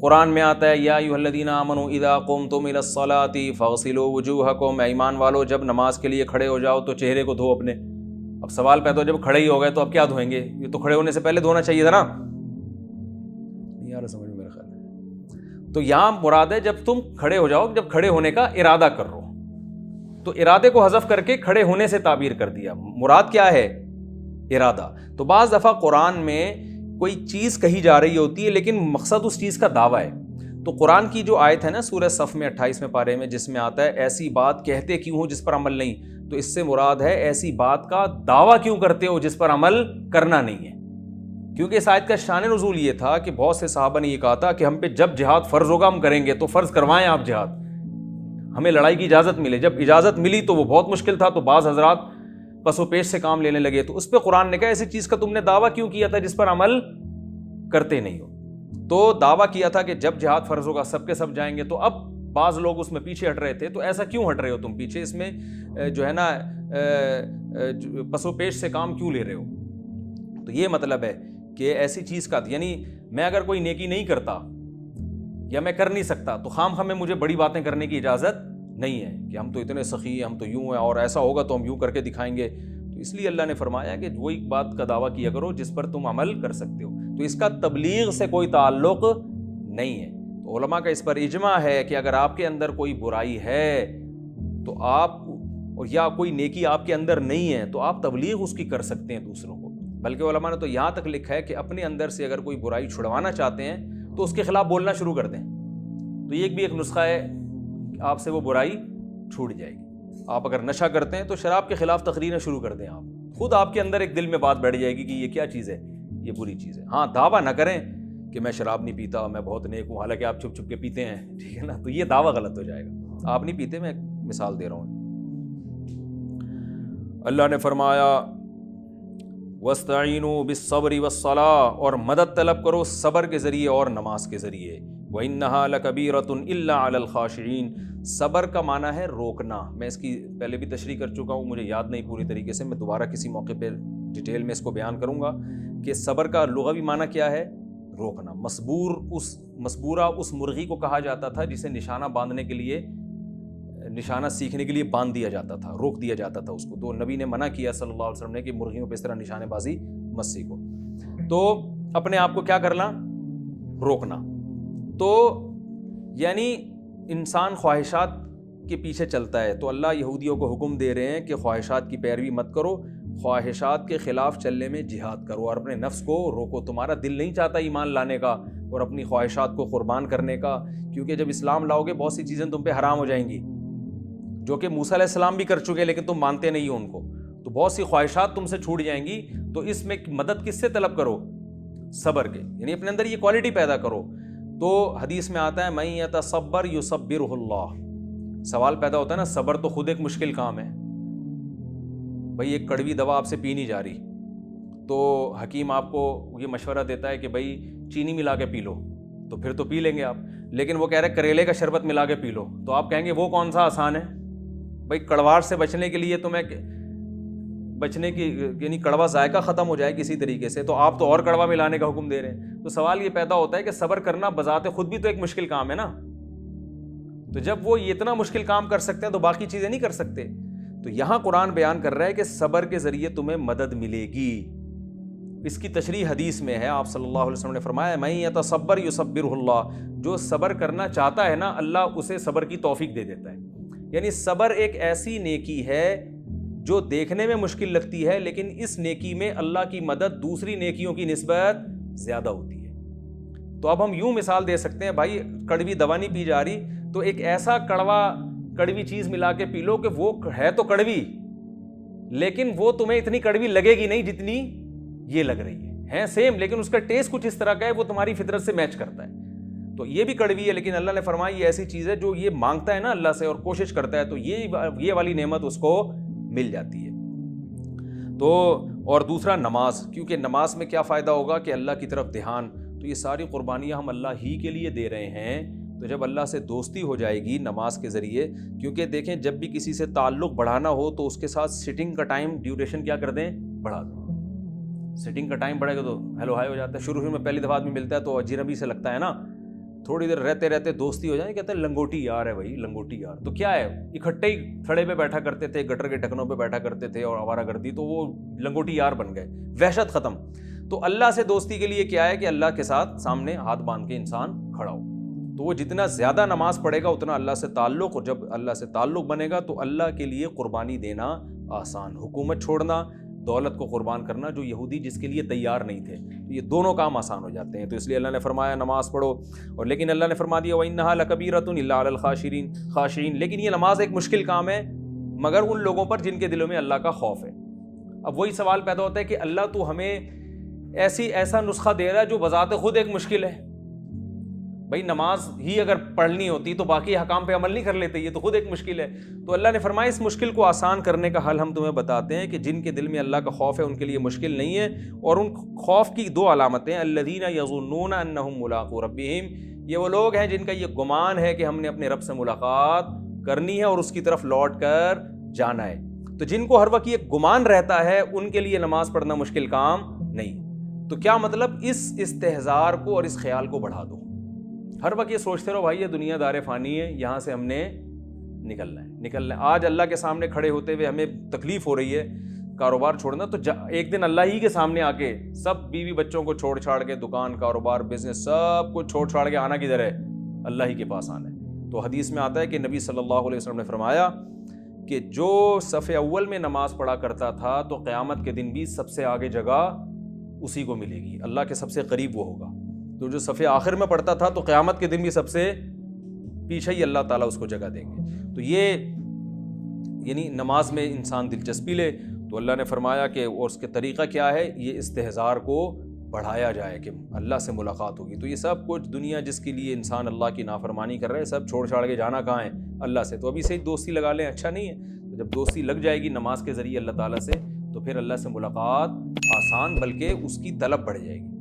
قرآن میں آتا ہے یا ایھا الذین آمنوا اذا قمتم الی الصلاۃ فاغسلوا وجوہکم، اے ایمان والو جب نماز کے لیے کھڑے ہو جاؤ تو چہرے کو دھو اپنے۔ اب سوال پیدا ہو جب کھڑے ہی ہو گئے تو اب کیا دھوئیں گے؟ یہ تو کھڑے ہونے سے پہلے دھونا چاہیے تھا نا، نہیں آ رہا سمجھ میں میرا خیال ہے۔ تو یہاں مراد ہے جب تم کھڑے ہو جاؤ، جب کھڑے ہونے کا ارادہ کر رہو، تو ارادے کو حذف کر کے کھڑے ہونے سے تعبیر کر دیا۔ مراد کیا ہے؟ ارادہ۔ تو بعض دفعہ قرآن میں کوئی چیز کہی جا رہی ہوتی ہے لیکن مقصد اس چیز کا دعویٰ ہے۔ تو قرآن کی جو آیت ہے نا سورہ صف میں 28ویں پارے میں، جس میں آتا ہے ایسی بات کہتے کیوں ہو جس پر عمل نہیں، تو اس سے مراد ہے ایسی بات کا دعویٰ کیوں کرتے ہو جس پر عمل کرنا نہیں ہے۔ کیونکہ اس آیت کا شان نزول یہ تھا کہ بہت سے صحابہ نے یہ کہا تھا کہ ہم پہ جب جہاد فرض ہوگا ہم کریں گے، تو فرض کروائیں آپ جہاد، ہمیں لڑائی کی اجازت ملے۔ جب اجازت ملی تو وہ بہت مشکل تھا، تو بعض حضرات پس و پیش سے کام لینے لگے۔ تو اس پہ قرآن نے کہا ایسی چیز کا تم نے دعویٰ کیوں کیا تھا جس پر عمل کرتے نہیں ہو؟ تو دعویٰ کیا تھا کہ جب جہاد فرض ہوگا سب کے سب جائیں گے، تو اب بعض لوگ اس میں پیچھے ہٹ رہے تھے۔ تو ایسا کیوں ہٹ رہے ہو تم پیچھے؟ اس میں جو ہے نا پس و پیش سے کام کیوں لے رہے ہو؟ تو یہ مطلب ہے کہ ایسی چیز کا، یعنی میں اگر کوئی نیکی نہیں کرتا یا میں کر نہیں سکتا تو خام میں مجھے بڑی باتیں کرنے کی اجازت نہیں ہے کہ ہم تو اتنے سخی ہیں، ہم تو یوں ہیں، اور ایسا ہوگا تو ہم یوں کر کے دکھائیں گے۔ تو اس لیے اللہ نے فرمایا کہ وہی بات کا دعویٰ کیا کرو جس پر تم عمل کر سکتے ہو۔ تو اس کا تبلیغ سے کوئی تعلق نہیں ہے۔ تو علماء کا اس پر اجماع ہے کہ اگر آپ کے اندر کوئی برائی ہے تو آپ، یا کوئی نیکی آپ کے اندر نہیں ہے، تو آپ تبلیغ اس کی کر سکتے ہیں دوسروں کو۔ بلکہ علماء نے تو یہاں تک لکھا ہے کہ اپنے اندر سے اگر کوئی برائی چھڑوانا چاہتے ہیں تو اس کے خلاف بولنا شروع کر دیں۔ تو یہ بھی ایک نسخہ ہے کہ آپ سے وہ برائی چھوٹ جائے گی۔ آپ اگر نشہ کرتے ہیں تو شراب کے خلاف تقریریں شروع کر دیں، آپ خود آپ کے اندر ایک دل میں بات بیٹھ جائے گی کہ یہ کیا چیز ہے، یہ بری چیز ہے۔ ہاں، دعویٰ نہ کریں کہ میں شراب نہیں پیتا، میں بہت نیک ہوں، حالانکہ آپ چھپ چھپ کے پیتے ہیں، ٹھیک ہے نا، تو یہ دعویٰ غلط ہو جائے گا۔ آپ نہیں پیتے، میں مثال دے رہا ہوں۔ اللہ نے فرمایا وَاسْتَعِينُوا بِالصَّبْرِ وَالصَّلَاةِ، اور مدد طلب کرو صبر کے ذریعے اور نماز کے ذریعے۔ وَإِنَّهَا لَكَبِيرَةٌ إِلَّا عَلَى الْخَاشِعِينَ، صبر کا معنی ہے روکنا۔ میں اس کی پہلے بھی تشریح کر چکا ہوں، مجھے یاد نہیں پوری طریقے سے، میں دوبارہ کسی موقع پہ ڈیٹیل میں اس کو بیان کروں گا کہ صبر کا لغوی معنی کیا ہے؟ روکنا۔ مسبورہ اس مرغی کو کہا جاتا تھا جسے نشانہ باندھنے کے لیے، نشانہ سیکھنے کے لیے باندھ دیا جاتا تھا، روک دیا جاتا تھا اس کو۔ تو نبی نے منع کیا صلی اللہ علیہ وسلم نے کہ مرغیوں پہ اس طرح نشانے بازی مت سیکھو۔ تو اپنے آپ کو کیا کرنا؟ روکنا۔ تو یعنی انسان خواہشات کے پیچھے چلتا ہے، تو اللہ یہودیوں کو حکم دے رہے ہیں کہ خواہشات کی پیروی مت کرو، خواہشات کے خلاف چلنے میں جہاد کرو اور اپنے نفس کو روکو۔ تمہارا دل نہیں چاہتا ایمان لانے کا اور اپنی خواہشات کو قربان کرنے کا، کیونکہ جب اسلام لاؤ گے بہت سی چیزیں تم پہ حرام ہو جائیں گی جو کہ موسیٰ علیہ السلام بھی کر چکے لیکن تم مانتے نہیں ہو ان کو، تو بہت سی خواہشات تم سے چھوٹ جائیں گی۔ تو اس میں مدد کس سے طلب کرو؟ صبر کے، یعنی اپنے اندر یہ کوالٹی پیدا کرو۔ تو حدیث میں آتا ہے مَن یتصبر یصبرہ اللہ۔ سوال پیدا ہوتا ہے نا، صبر تو خود ایک مشکل کام ہے بھائی، ایک کڑوی دوا آپ سے پی نہیں جا رہی تو حکیم آپ کو یہ مشورہ دیتا ہے کہ بھائی چینی ملا کے پی لو، تو پھر تو پی لیں گے آپ، لیکن وہ کہہ رہے کریلے کا شربت ملا کے پی لو، تو آپ کہیں گے وہ کون سا آسان ہے بھائی؟ کڑواہٹ سے بچنے کے لیے تمہیں بچنے کی، یعنی کڑوا ذائقہ ختم ہو جائے کسی طریقے سے، تو آپ تو اور کڑوا ملانے کا حکم دے رہے ہیں۔ تو سوال یہ پیدا ہوتا ہے کہ صبر کرنا بذات خود بھی تو ایک مشکل کام ہے نا، تو جب وہ اتنا مشکل کام کر سکتے ہیں تو باقی چیزیں نہیں کر سکتے۔ تو یہاں قرآن بیان کر رہا ہے کہ صبر کے ذریعے تمہیں مدد ملے گی۔ اس کی تشریح حدیث میں ہے، آپ صلی اللہ علیہ وسلم نے فرمایا مَن یتصبر یصبرہ اللہ، جو صبر کرنا چاہتا ہے نا اللہ اسے صبر کی توفیق دے دیتا ہے۔ یعنی صبر ایک ایسی نیکی ہے جو دیکھنے میں مشکل لگتی ہے، لیکن اس نیکی میں اللہ کی مدد دوسری نیکیوں کی نسبت زیادہ ہوتی ہے۔ تو اب ہم یوں مثال دے سکتے ہیں، بھائی کڑوی دوا نہیں پی جا رہی تو ایک ایسا کڑوی چیز ملا کے پی لو کہ وہ ہے تو کڑوی لیکن وہ تمہیں اتنی کڑوی لگے گی نہیں جتنی یہ لگ رہی ہے سیم، لیکن اس کا ٹیسٹ کچھ اس طرح کا ہے، وہ تمہاری فطرت سے میچ کرتا ہے۔ تو یہ بھی کڑوی ہے، لیکن اللہ نے فرمایا یہ ایسی چیز ہے جو یہ مانگتا ہے نا اللہ سے اور کوشش کرتا ہے، تو یہ والی نعمت اس کو مل جاتی ہے۔ تو اور دوسرا نماز، کیونکہ نماز میں کیا فائدہ ہوگا کہ اللہ کی طرف دھیان، تو یہ ساری قربانیاں ہم اللہ ہی کے لیے دے رہے ہیں۔ تو جب اللہ سے دوستی ہو جائے گی نماز کے ذریعے، کیونکہ دیکھیں جب بھی کسی سے تعلق بڑھانا ہو تو اس کے ساتھ سٹنگ کا ٹائم ڈیوریشن کیا کر دیں، بڑھا دیں۔ سٹنگ کا ٹائم بڑھے گا تو ہیلو ہائی ہو جاتا ہے، شروع میں پہلی دفعہ آدمی ملتا ہے تو اجنبی سے لگتا ہے نا، تھوڑی دیر رہتے رہتے دوستی ہو جائے, کہتے ہیں لنگوٹی یار ہے بھائی, لنگوٹی یار. تو کیا ہے, اکٹھے ہی تھڑے پہ بیٹھا کرتے تھے, گٹر کے ڈھکنوں پہ بیٹھا کرتے تھے اور آوارہ گردی, تو وہ لنگوٹی یار بن گئے, وحشت ختم. تو اللہ سے دوستی کے لیے کیا ہے کہ اللہ کے ساتھ سامنے ہاتھ باندھ کے انسان کھڑا ہو. تو وہ جتنا زیادہ نماز پڑھے گا اتنا اللہ سے تعلق, اور جب اللہ سے تعلق بنے گا تو اللہ کے لیے قربانی دینا آسان, حکومت چھوڑنا, دولت کو قربان کرنا, جو یہودی جس کے لیے تیار نہیں تھے, تو یہ دونوں کام آسان ہو جاتے ہیں. تو اس لیے اللہ نے فرمایا نماز پڑھو, اور لیکن اللہ نے فرما دیا وَإِنَّهَا لَكَبِيرَةٌ إِلَّا عَلَى الْخَاشِعِينَ, لیکن یہ نماز ایک مشکل کام ہے مگر ان لوگوں پر جن کے دلوں میں اللہ کا خوف ہے. اب وہی سوال پیدا ہوتا ہے کہ اللہ تو ہمیں ایسا نسخہ دے رہا ہے جو بذات خود ایک مشکل ہے. بھائی نماز ہی اگر پڑھنی ہوتی تو باقی حکام پہ عمل نہیں کر لیتے, یہ تو خود ایک مشکل ہے. تو اللہ نے فرمایا اس مشکل کو آسان کرنے کا حل ہم تمہیں بتاتے ہیں کہ جن کے دل میں اللہ کا خوف ہے ان کے لیے مشکل نہیں ہے. اور ان خوف کی دو علامتیں, الذین یظنون انہم ملاقو ربہم, یہ وہ لوگ ہیں جن کا یہ گمان ہے کہ ہم نے اپنے رب سے ملاقات کرنی ہے اور اس کی طرف لوٹ کر جانا ہے. تو جن کو ہر وقت یہ گمان رہتا ہے ان کے لیے نماز پڑھنا مشکل کام نہیں. تو کیا مطلب, اس استحضار کو اور اس خیال کو بڑھا دو. ہر وقت یہ سوچتے رہو بھائی یہ دنیا دار فانی ہے, یہاں سے ہم نے نکلنا ہے. آج اللہ کے سامنے کھڑے ہوتے ہوئے ہمیں تکلیف ہو رہی ہے کاروبار چھوڑنا, تو ایک دن اللہ ہی کے سامنے آ کے سب بیوی بچوں کو چھوڑ چھاڑ کے, دکان کاروبار بزنس سب کو چھوڑ چھاڑ کے آنا کدھر ہے, اللہ ہی کے پاس آنا ہے. تو حدیث میں آتا ہے کہ نبی صلی اللہ علیہ وسلم نے فرمایا کہ جو صف اول میں نماز پڑھا کرتا تھا تو قیامت کے دن بھی سب سے آگے جگہ اسی کو ملے گی, اللہ کے سب سے قریب وہ ہوگا. تو جو صف آخر میں پڑھتا تھا تو قیامت کے دن بھی سب سے پیچھے ہی اللہ تعالیٰ اس کو جگہ دیں گے. تو یہ یعنی نماز میں انسان دلچسپی لے. تو اللہ نے فرمایا کہ اور اس کے طریقہ کیا ہے, یہ استحضار کو بڑھایا جائے کہ اللہ سے ملاقات ہوگی. تو یہ سب کچھ دنیا جس کے لیے انسان اللہ کی نافرمانی کر رہا ہے, سب چھوڑ چھاڑ کے جانا کہاں ہے, اللہ سے. تو ابھی سے ہی دوستی لگا لیں, اچھا نہیں ہے. تو جب دوستی لگ جائے گی نماز کے ذریعے اللہ تعالیٰ سے, تو پھر اللہ سے ملاقات آسان بلکہ اس کی طلب بڑھ جائے گی.